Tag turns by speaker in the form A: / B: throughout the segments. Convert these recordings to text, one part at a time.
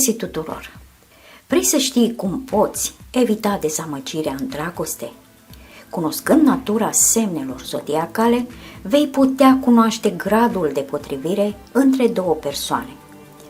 A: găsit tuturor! Vrei să știi cum poți evita dezamăgirea în dragoste? Cunoscând natura semnelor zodiacale, vei putea cunoaște gradul de potrivire între două persoane.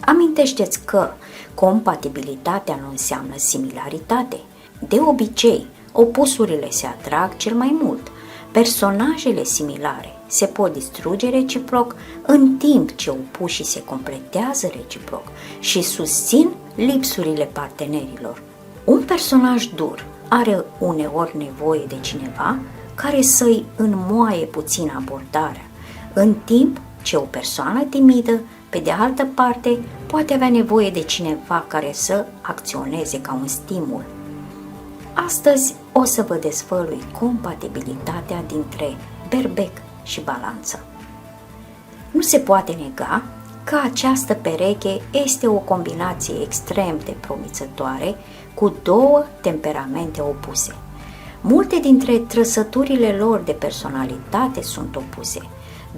A: Amintește-ți că compatibilitatea nu înseamnă similaritate. De obicei, opusurile se atrag cel mai mult. Personajele similare se pot distruge reciproc, în timp ce opușii se completează reciproc și susțin lipsurile partenerilor. Un personaj dur are uneori nevoie de cineva care să-i înmoaie puțin abordarea, în timp ce o persoană timidă, pe de altă parte, poate avea nevoie de cineva care să acționeze ca un stimul. Astăzi o să vă dezvălui compatibilitatea dintre Berbec și Balanță. Nu se poate nega că această pereche este o combinație extrem de promițătoare cu două temperamente opuse. Multe dintre trăsăturile lor de personalitate sunt opuse,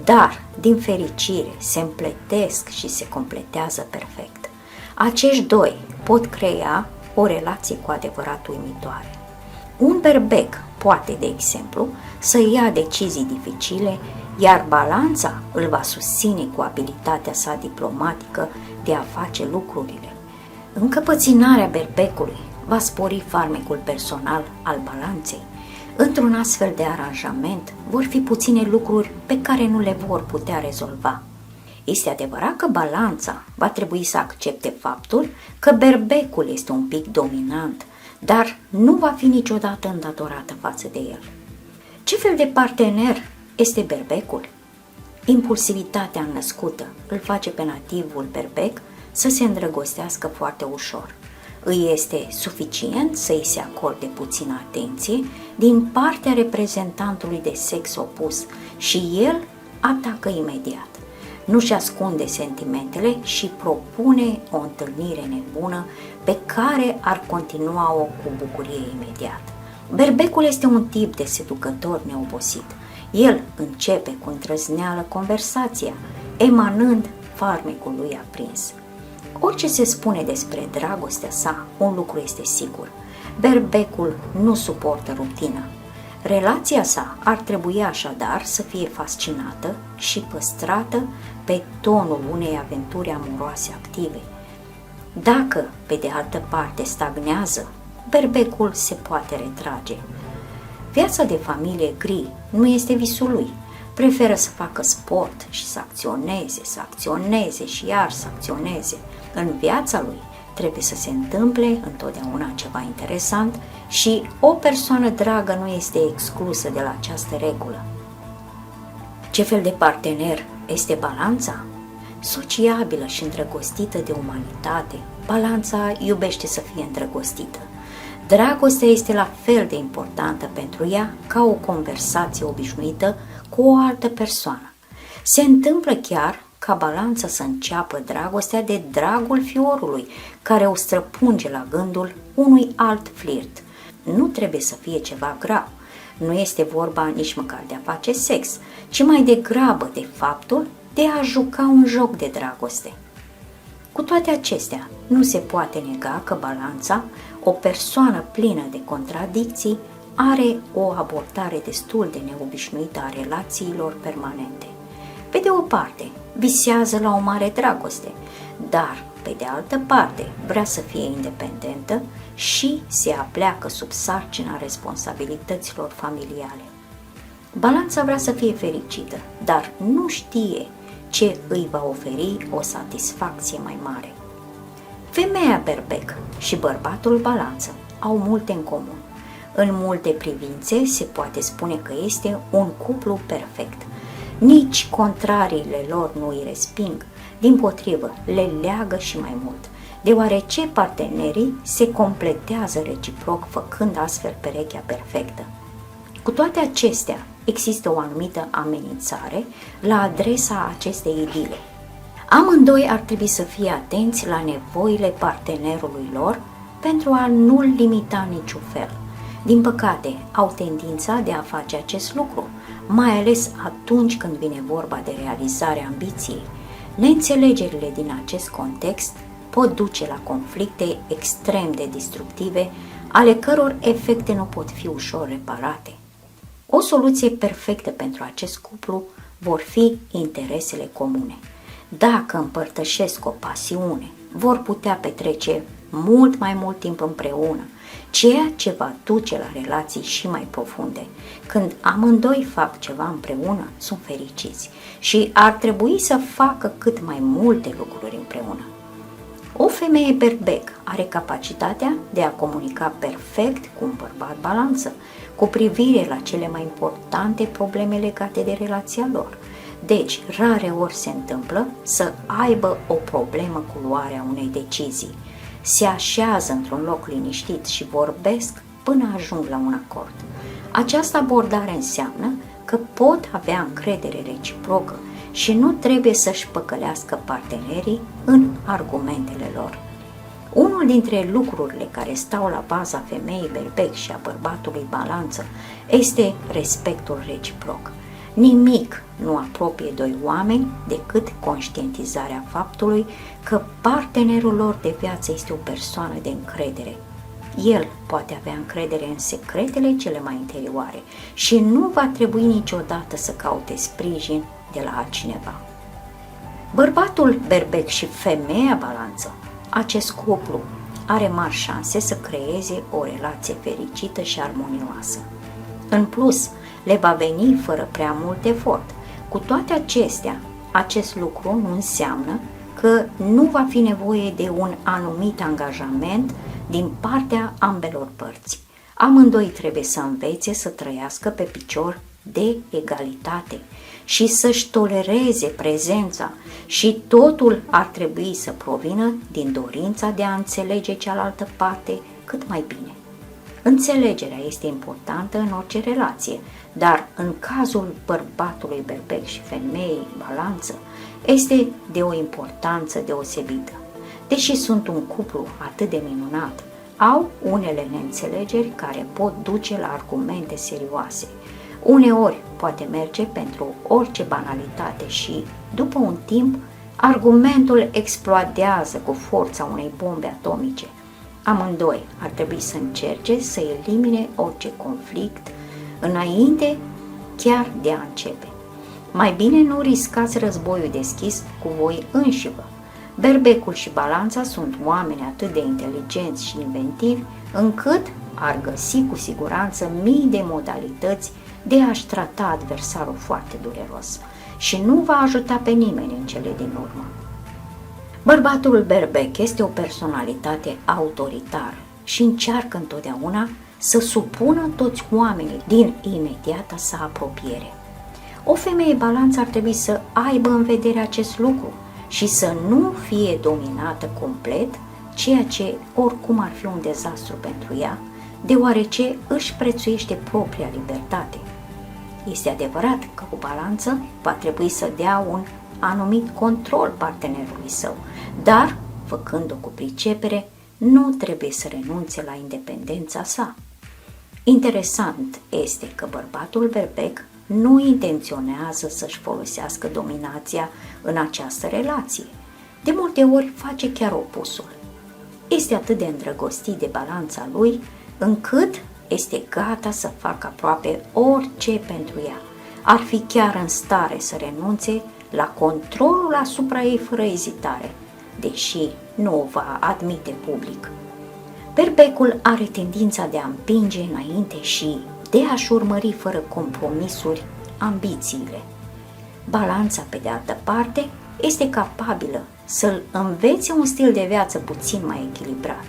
A: dar, din fericire, se împletesc și se completează perfect. Acești doi pot crea o relație cu adevărat uimitoare. Un berbec poate, de exemplu, să ia decizii dificile, iar Balanța îl va susține cu abilitatea sa diplomatică de a face lucrurile. Încăpățânarea berbecului va spori farmecul personal al Balanței. Într-un astfel de aranjament vor fi puține lucruri pe care nu le vor putea rezolva. Este adevărat că Balanța va trebui să accepte faptul că berbecul este un pic dominant, dar nu va fi niciodată îndatorată față de el. Ce fel de partener este berbecul? Impulsivitatea născută îl face pe nativul berbec să se îndrăgostească foarte ușor. Îi este suficient să îi se acorde puțină atenție din partea reprezentantului de sex opus și el atacă imediat. Nu-și ascunde sentimentele și propune o întâlnire nebună pe care ar continua-o cu bucurie imediat. Berbecul este un tip de seducător neobosit. El începe cu îndrăzneală conversația, emanând farmecul lui aprins. Orice se spune despre dragostea sa, un lucru este sigur. Berbecul nu suportă rutina. Relația sa ar trebui așadar să fie fascinată și păstrată pe tonul unei aventuri amoroase active. Dacă, pe de altă parte, stagnează, berbecul se poate retrage. Viața de familie gri nu este visul lui. Preferă să facă sport și să acționeze și iar să acționeze. În viața lui trebuie să se întâmple întotdeauna ceva interesant și o persoană dragă nu este exclusă de la această regulă. Ce fel de partener este Balanța? Sociabilă și îndrăgostită de umanitate, Balanța iubește să fie îndrăgostită. Dragostea este la fel de importantă pentru ea ca o conversație obișnuită cu o altă persoană. Se întâmplă chiar ca Balanța să înceapă dragostea de dragul fiorului, care o străpunge la gândul unui alt flirt. Nu trebuie să fie ceva grav. Nu este vorba nici măcar de a face sex, ci mai degrabă de faptul de a juca un joc de dragoste. Cu toate acestea, nu se poate nega că Balanța, o persoană plină de contradicții, are o abordare destul de neobișnuită a relațiilor permanente. Pe de o parte, visează la o mare dragoste, dar, pe de altă parte, vrea să fie independentă și se apleacă sub sarcina responsabilităților familiale. Balanța vrea să fie fericită, dar nu știe ce îi va oferi o satisfacție mai mare. Femeia berbec și bărbatul Balanță au multe în comun. În multe privințe se poate spune că este un cuplu perfect. Nici contrariile lor nu îi resping, dimpotrivă, le leagă și mai mult, deoarece partenerii se completează reciproc, făcând astfel perechea perfectă. Cu toate acestea, există o anumită amenințare la adresa acestei idile. Amândoi ar trebui să fie atenți la nevoile partenerului lor pentru a nu-l limita niciun fel. Din păcate, au tendința de a face acest lucru, mai ales atunci când vine vorba de realizarea ambiției. Neînțelegerile din acest context pot duce la conflicte extrem de destructive, ale căror efecte nu pot fi ușor reparate. O soluție perfectă pentru acest cuplu vor fi interesele comune. Dacă împărtășesc o pasiune, vor putea petrece mult mai mult timp împreună, ceea ce va duce la relații și mai profunde. Când amândoi fac ceva împreună, sunt fericiți și ar trebui să facă cât mai multe lucruri împreună. O femeie berbec are capacitatea de a comunica perfect cu un bărbat balanță, cu privire la cele mai importante probleme legate de relația lor. Deci, rare ori se întâmplă să aibă o problemă cu luarea unei decizii. Se așează într-un loc liniștit și vorbesc până ajung la un acord. Această abordare înseamnă că pot avea încredere reciprocă și nu trebuie să-și păcălească partenerii în argumentele lor. Unul dintre lucrurile care stau la baza femeii berbec și a bărbatului balanță este respectul reciproc. Nimic nu apropie doi oameni decât conștientizarea faptului că partenerul lor de viață este o persoană de încredere. El poate avea încredere în secretele cele mai interioare și nu va trebui niciodată să caute sprijin de la altcineva. Bărbatul berbec și femeia balanță, acest cuplu are mari șanse să creeze o relație fericită și armonioasă. În plus, le va veni fără prea mult efort. Cu toate acestea, acest lucru nu înseamnă că nu va fi nevoie de un anumit angajament din partea ambelor părți. Amândoi trebuie să învețe să trăiască pe picior de egalitate și să-și tolereze prezența și totul ar trebui să provină din dorința de a înțelege cealaltă parte cât mai bine. Înțelegerea este importantă în orice relație, dar în cazul bărbatului berbec și femeii balanță este de o importanță deosebită. Deși sunt un cuplu atât de minunat, au unele neînțelegeri care pot duce la argumente serioase. Uneori poate merge pentru orice banalitate și, după un timp, argumentul explodează cu forța unei bombe atomice. Amândoi ar trebui să încerce să elimine orice conflict înainte chiar de a începe. Mai bine nu riscați războiul deschis cu voi înșivă. Berbecul și balanța sunt oameni atât de inteligenți și inventivi încât ar găsi cu siguranță mii de modalități de a-și trata adversarul foarte dureros și nu va ajuta pe nimeni în cele din urmă. Bărbatul berbec este o personalitate autoritară și încearcă întotdeauna să supună toți oamenii din imediata sa apropiere. O femeie balanță ar trebui să aibă în vedere acest lucru și să nu fie dominată complet, ceea ce oricum ar fi un dezastru pentru ea, deoarece își prețuiește propria libertate. Este adevărat că cu balanță va trebui să dea un anumit control partenerului său, dar, făcând-o cu pricepere, nu trebuie să renunțe la independența sa. Interesant este că bărbatul berbec nu intenționează să-și folosească dominația în această relație. De multe ori face chiar opusul. Este atât de îndrăgostit de balanța lui, încât este gata să facă aproape orice pentru ea. Ar fi chiar în stare să renunțe la controlul asupra ei fără ezitare, deși nu o va admite public. Berbecul are tendința de a împinge înainte și de a-și urmări fără compromisuri ambițiile. Balanța, pe de altă parte, este capabilă să-l învețe un stil de viață puțin mai echilibrat.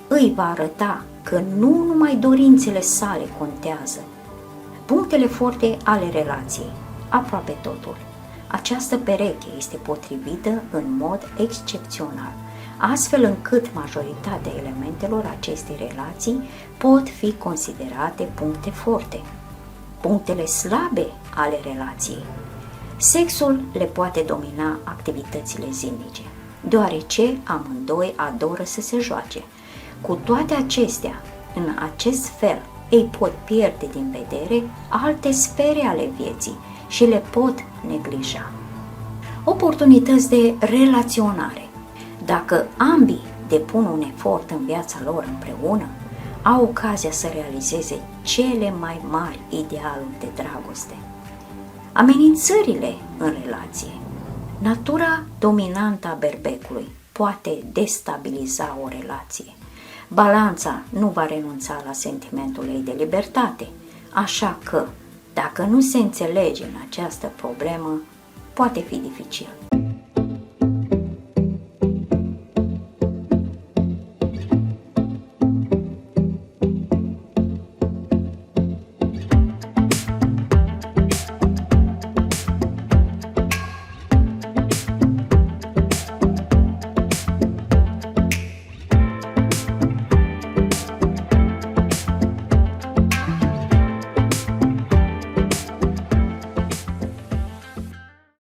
A: Îi va arăta că nu numai dorințele sale contează. Punctele forte ale relației, aproape totul. Această pereche este potrivită în mod excepțional, astfel încât majoritatea elementelor acestei relații pot fi considerate puncte forte. Punctele slabe ale relației. Sexul le poate domina activitățile zilnice, deoarece amândoi adoră să se joace. Cu toate acestea, în acest fel, ei pot pierde din vedere alte sfere ale vieții și le pot neglija. Oportunități de relaționare. Dacă ambii depun un efort în viața lor împreună, au ocazia să realizeze cele mai mari idealuri de dragoste. Amenințările în relație. Natura dominantă a berbecului poate destabiliza o relație. Balanța nu va renunța la sentimentul ei de libertate, așa că, dacă nu se înțelege în această problemă, poate fi dificil.